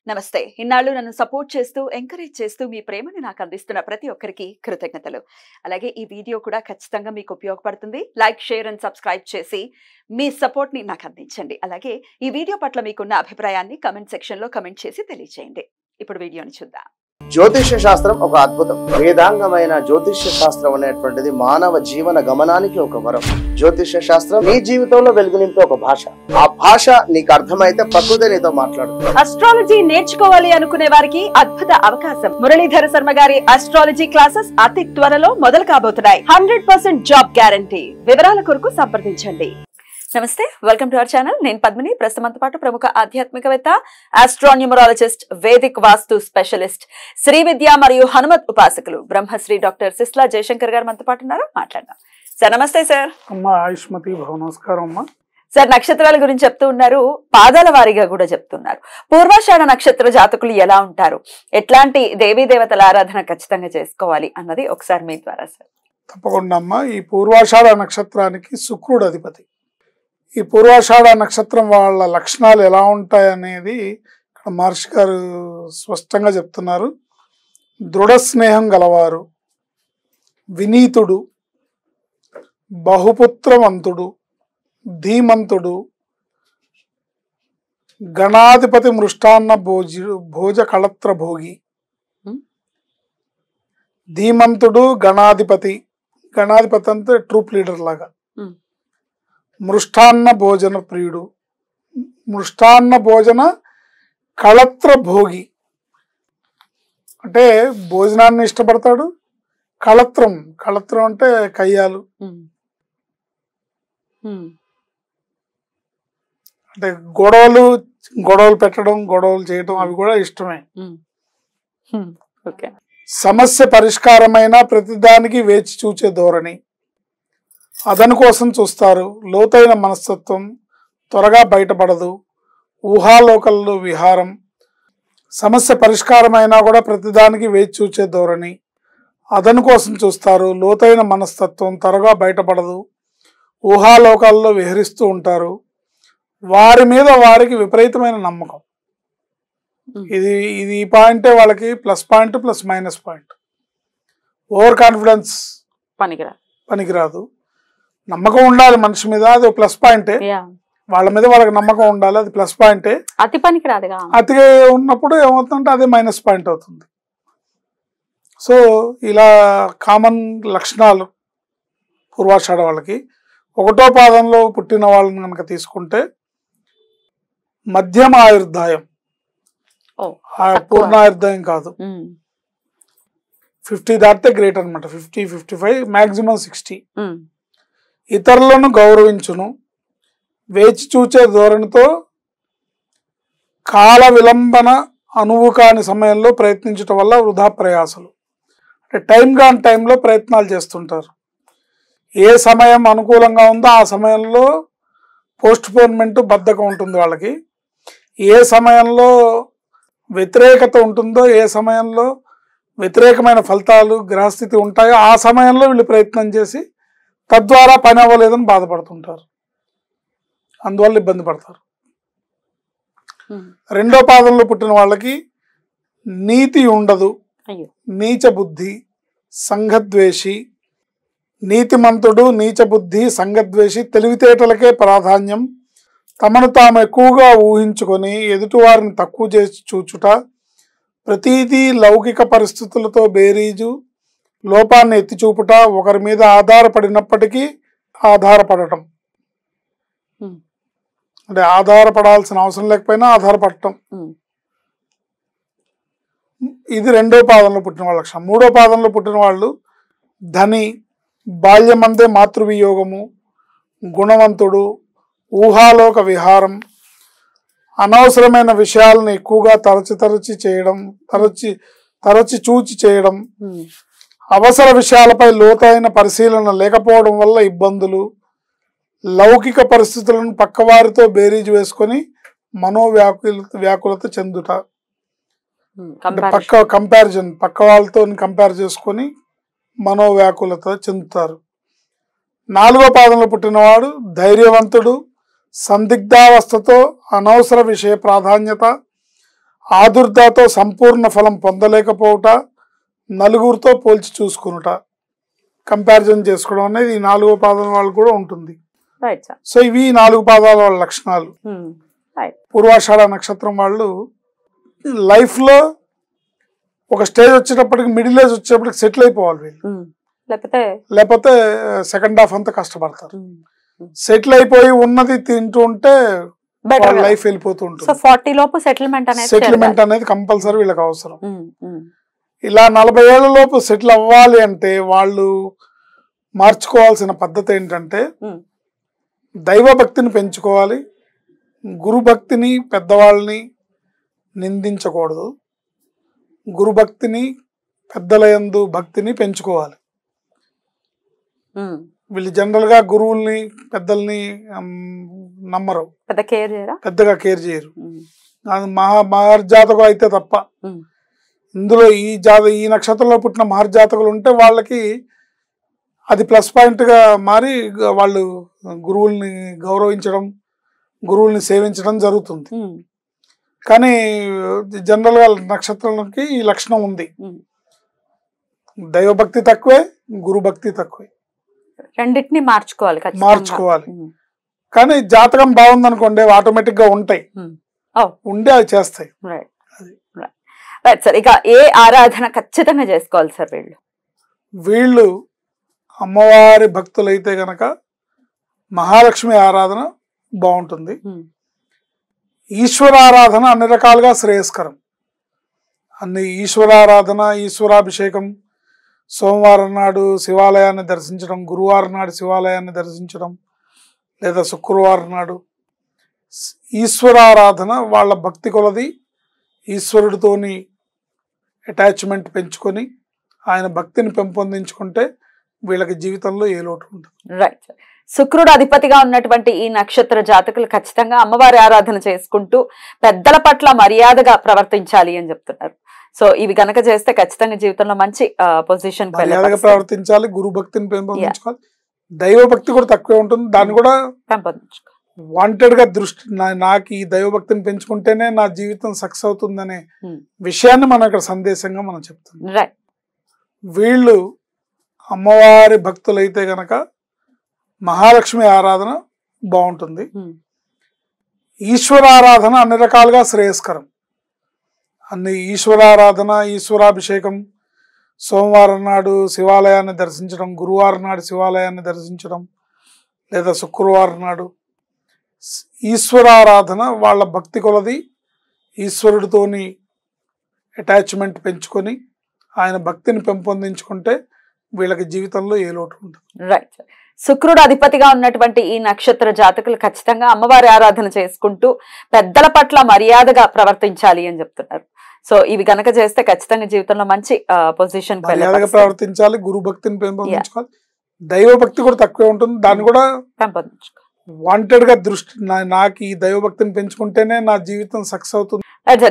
నమస్తే. ఇన్నాళ్ళు నన్ను సపోర్ట్ చేస్తూ, ఎంకరేజ్ చేస్తూ మీ ప్రేమని నాకు అందిస్తున్న ప్రతి ఒక్కరికి కృతజ్ఞతలు. అలాగే ఈ వీడియో కూడా ఖచ్చితంగా మీకు ఉపయోగపడుతుంది. లైక్, షేర్ అండ్ సబ్స్క్రైబ్ చేసి మీ సపోర్ట్‌ని నాకు అందించండి. అలాగే ఈ వీడియో పట్ల మీకున్న అభిప్రాయాన్ని కామెంట్ సెక్షన్‌లో కామెంట్ చేసి తెలియజేయండి. ఇప్పుడు వీడియోని చూద్దాం. జ్యోతిష్య శాస్త్రం ఒక అద్భుతం. వేదాంగమైన జ్యోతిష్య శాస్త్రం అనేటువంటిది మానవ జీవన గమనానికి ఒక వరం. జ్యోతిష్య శాస్త్రం నీ జీవితంలో వెలుగునింపే ఒక భాష. ఆ భాష నీకు అర్థమైతే ప్రకృతి నీతో మాట్లాడుతుంది. అస్ట్రాలజీ నేర్చుకోవాలి అనుకునే వారికి అద్భుత అవకాశం. మురళీధర శర్మ గారి అస్ట్రాలజీ క్లాసెస్ అతి త్వరలో మొదలు కాబోతున్నాయి. 100% జాబ్ గ్యారంటీ. వివరాల కొరకు సంప్రదించండి. నమస్తే, వెల్కమ్ టు అవర్ ఛానల్. నేను పద్మిని. ప్రస్తుతంతో పాటు ప్రముఖ ఆధ్యాత్మికవేత్త, ఆస్ట్రోన్యూమరాలజిస్ట్, వేదిక్ వాస్తు స్పెషలిస్ట్, శ్రీ విద్య మరియు హనుమత్ ఉపాసకులు బ్రహ్మశ్రీ డాక్టర్ సిస్లా జయశంకర్ గారు మనతో పాటు ఉన్నారు. మాట్లాడదాం. సార్ నమస్తే. సార్ అమ్మా ఆయుష్మతి భవ. నమస్కారం అమ్మా. సార్, నక్షత్రాల గురించి చెప్తూ ఉన్నారు, పాదాల వారీగా కూడా చెప్తున్నారు. పూర్వాషాఢ నక్షత్ర జాతకులు ఎలా ఉంటారు, ఎట్లాంటి దేవీ దేవతల ఆరాధన ఖచ్చితంగా చేసుకోవాలి అన్నది ఒకసారి మీ ద్వారా సార్. తప్పకుండా అమ్మా. ఈ పూర్వాషాఢ నక్షత్రానికి శుక్రుడు అధిపతి. ఈ పూర్వాషాఢ నక్షత్రం వాళ్ళ లక్షణాలు ఎలా ఉంటాయనేది ఇక్కడ మహర్షి గారు స్పష్టంగా చెప్తున్నారు. దృఢ స్నేహం గలవారు, వినీతుడు, బహుపుత్రవంతుడు, ధీమంతుడు, గణాధిపతి మృష్టాన్న భోజ కళత్ర భోగి. ధీమంతుడు, గణాధిపతి. గణాధిపతి అంటే ట్రూప్ లీడర్ లాగా. మృష్టాన్న భోజన ప్రియుడు, మృష్టాన్న భోజన కళత్ర భోగి అంటే భోజనాన్ని ఇష్టపడతాడు. కళత్రం, కళత్రం అంటే కయ్యాలు అంటే గొడవలు పెట్టడం, గొడవలు చేయడం అవి కూడా ఇష్టమే. సమస్య పరిష్కారమైన ప్రతిదానికి వేచి చూచే ధోరణి, అదను కోసం చూస్తారు. లోతైన మనస్తత్వం, త్వరగా బయటపడదు. ఊహాలోకల్లో విహారం. సమస్య పరిష్కారమైనా కూడా ప్రతిదానికి వేచి చూచే ధోరణి, అదను కోసం చూస్తారు. లోతైన మనస్తత్వం, త్వరగా బయటపడదు. ఊహాలోకాల్లో విహరిస్తూ ఉంటారు. వారి మీద వారికి విపరీతమైన నమ్మకం. ఇది ఈ పాయింటే వాళ్ళకి plus point plus minus point. Over confidence పనికిరాదు. నమ్మకం ఉండాలి మనిషి మీద, అది ప్లస్ పాయింటే. వాళ్ళ మీద వాళ్ళకి నమ్మకం ఉండాలి, అది ప్లస్ పాయింటే. అతి పనికిరాదు. అతిగా ఉన్నప్పుడు ఏమవుతుందంటే అదే మైనస్ పాయింట్ అవుతుంది. సో ఇలా కామన్ లక్షణాలు పూర్వాషాఢ వాళ్ళకి. ఒకటో పాదంలో పుట్టిన వాళ్ళని కనుక తీసుకుంటే మధ్యమ ఆయుర్దాయం, పూర్ణాయుర్దాయం కాదు. 50 దాటితే గ్రేట్ అనమాట. 50, 55, మాక్సిమం 60. ఇతరులను గౌరవించును. వేచి చూచే ధోరణితో కాల విలంబన అనువు కాని సమయంలో ప్రయత్నించడం వల్ల వృధా ప్రయాసలు. అంటే టైం కాని టైంలో ప్రయత్నాలు చేస్తుంటారు. ఏ సమయం అనుకూలంగా ఉందో ఆ సమయంలో పోస్ట్ పోన్మెంట్, బద్ధకం ఉంటుంది వాళ్ళకి. ఏ సమయంలో వ్యతిరేకత ఉంటుందో, ఏ సమయంలో వ్యతిరేకమైన ఫలితాలు గ్రహస్థితి ఉంటాయో ఆ సమయంలో వీళ్ళు ప్రయత్నం చేసి తద్వారా పని అవ్వలేదని బాధపడుతుంటారు. అందువల్ల ఇబ్బంది పడతారు. రెండో పాదంలో పుట్టిన వాళ్ళకి నీతి ఉండదు. నీచ బుద్ధి, సంఘద్వేషి. నీతిమంతుడు, నీచ బుద్ధి, సంఘద్వేషి. తెలివితేటలకే ప్రాధాన్యం. తమను తాము ఎక్కువగా ఊహించుకొని ఎదుటివారిని తక్కువ చేసి చూచుట. ప్రతీదీ లౌకిక పరిస్థితులతో బేరీజు, లోపాన్ని ఎత్తి చూపుట. ఒకరి మీద ఆధారపడినప్పటికీ ఆధారపడటం, అంటే ఆధారపడాల్సిన అవసరం లేకపోయినా ఆధారపడటం. ఇది రెండో పాదంలో పుట్టిన వాళ్ళ లక్షణం. మూడో పాదంలో పుట్టిన వాళ్ళు ధని, బాల్యమందే మాతృవియోగము, గుణవంతుడు, ఊహాలోక విహారం. అనవసరమైన విషయాలను ఎక్కువగా తరచి చూచి చేయడం. అవసర విషయాలపై లోతైన పరిశీలన లేకపోవడం వల్ల ఇబ్బందులు. లౌకిక పరిస్థితులను పక్కవారితో బేరీజు వేసుకొని మనోవ్యాకులత చెందుట. కంపారిజన్, పక్క వాళ్ళతో కంపేర్ చేసుకొని మనోవ్యాకులత చెందుతారు. నాలుగో పాదంలో పుట్టినవాడు ధైర్యవంతుడు, సందిగ్ధావస్థతో అనవసర విషయ ప్రాధాన్యత, ఆదుర్దాతో సంపూర్ణ ఫలం పొందలేకపోవుట, నలుగురితో పోల్చి చూసుకునుట, కంపారిజన్ చేసుకోవడం అనేది ఈ 4వ పాదం వాళ్ళు కూడా ఉంటుంది. Right sir. సో ఇవి 4 పాదాల వాళ్ళ లక్షణాలు. పూర్వాషాఢ నక్షత్రం వాళ్ళు లైఫ్ లో ఒక స్టేజ్ వచ్చేటప్పటికి, మిడిల్ ఏజ్ వచ్చేటప్పటికి సెటిల్ అయిపోవాలి వీళ్ళు, లేకపోతే సెకండ్ హాఫ్ అంతా కష్టపడతారు. సెటిల్ అయిపోయి ఉన్నది తింటూ ఉంటే లైఫ్ వెళ్ళిపోతూ ఉంటుంది. 40 లోపు సెటిల్మెంట్ అనేది కంపల్సరీ వీళ్ళకి అవసరం. ఇలా 40 ఏళ్ల లోపు సెటిల్ అవ్వాలి అంటే వాళ్ళు మార్చుకోవాల్సిన పద్ధతి ఏంటంటే దైవ భక్తిని పెంచుకోవాలి. గురు భక్తిని, పెద్దవాళ్ళని నిందించకూడదు. గురు భక్తిని, పెద్దల యందు భక్తిని పెంచుకోవాలి. వీళ్ళు జనరల్ గా గురువుల్ని, పెద్దల్ని నమ్మరు, పెద్దగా కేర్ చేయరు. మహర్జాతకులు అయితే తప్ప. ఇందులో ఈ నక్షత్రంలో పుట్టిన మహర్జాతకులు ఉంటే వాళ్ళకి అది ప్లస్ పాయింట్ గా మారి వాళ్ళు గురువుల్ని గౌరవించడం, గురువుల్ని సేవించడం జరుగుతుంది. కానీ జనరల్ గా నక్షత్రాలకి ఈ లక్షణం ఉంది. దైవభక్తి తక్కువే, గురు భక్తి తక్కువే. రెండింటిని మార్చుకోవాలి. కానీ జాతకం బాగుందనుకోండి ఆటోమేటిక్ గా ఉంటాయి, ఉండి అవి చేస్తాయి. ఇక ఏ ఆరాధన ఖచ్చితంగా చేసుకోవాలి సార్? వీళ్ళు అమ్మవారి భక్తులైతే గనక మహాలక్ష్మి ఆరాధన బాగుంటుంది. ఈశ్వరారాధన అన్ని రకాలుగా శ్రేయస్కరం. ఈశ్వరారాధన, ఈశ్వరాభిషేకం, సోమవారం నాడు శివాలయాన్ని దర్శించడం, గురువారం నాడు శివాలయాన్ని దర్శించడం, లేదా శుక్రవారం నాడు ఈశ్వరారాధన వాళ్ళ భక్తి కొలది ఈశ్వరుడితోని అటాచ్మెంట్ పెంచుకొని ఆయన భక్తిని పెంపొందించుకుంటే వీళ్ళకి జీవితంలో ఏ లోటు ఉంటుంది. రైట్. శుక్రుడు అధిపతిగా ఉన్నటువంటి ఈ నక్షత్ర జాతకులు ఖచ్చితంగా అమ్మవారి ఆరాధన చేసుకుంటూ పెద్దల పట్ల మర్యాదగా ప్రవర్తించాలి అని చెప్తున్నారు. సో ఇవి గనక చేస్తే ఖచ్చితంగా జీవితంలో మంచి పొజిషన్ ప్రవర్తించాలి. గురు భక్తిని పెంపొందించుకోవాలి. దైవ భక్తి కూడా తక్కువే ఉంటుంది, దాన్ని కూడా పెంపొందించుకోవాలి. వాంటెడ్ గా దృష్టి, నాకు ఈ దైవ భక్తిని పెంచుకుంటేనే నా జీవితం సక్సెస్ అవుతుందనే విషయాన్ని మనం ఇక్కడ సందేశంగా మనం చెప్తున్నాం. వీళ్ళు అమ్మవారి భక్తులైతే గనక మహాలక్ష్మి ఆరాధన బాగుంటుంది. ఈశ్వరారాధన అన్ని రకాలుగా శ్రేయస్కరం. ఈశ్వరారాధన, ఈశ్వరాభిషేకం, సోమవారం నాడు శివాలయాన్ని దర్శించడం, గురువారం నాడు శివాలయాన్ని దర్శించడం, లేదా శుక్రవారం నాడు ఈశ్వరారాధన వాళ్ళ భక్తి కొలది ఈశ్వరుడితోని అటాచ్మెంట్ పెంచుకొని ఆయన భక్తిని పెంపొందించుకుంటే వీళ్ళకి జీవితంలో ఏ లోటు ఉంటుంది. రైట్. శుక్రుడు అధిపతిగా ఉన్నటువంటి ఈ నక్షత్ర జాతకులు ఖచ్చితంగా అమ్మవారి ఆరాధన చేసుకుంటూ పెద్దల పట్ల మర్యాదగా ప్రవర్తించాలి అని చెప్తున్నారు. సో ఇవి గనక చేస్తే ఖచ్చితంగా జీవితంలో మంచి పొజిషన్ ప్రవర్తించాలి. గురు భక్తిని పెంపొందించుకోవాలి. దైవ భక్తి కూడా తక్కువే ఉంటుంది, దాన్ని కూడా పెంపొందించుకోవాలి. వాంటెడ్ గా దృష్టి, నాకు ఈ దైవ భక్తిని పెంచుకుంటేనే నా జీవితం సక్సెస్ అవుతుంది.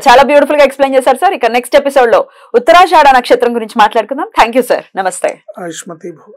చాలా బ్యూటిఫుల్ గా ఎక్స్ప్లెయిన్ చేశారు సార్. ఇక నెక్స్ట్ ఎపిసోడ్ లో ఉత్తరాషాఢ నక్షత్రం గురించి మాట్లాడుకుందాం. Thank you sir. నమస్తే. ఆయుష్మతి భవ.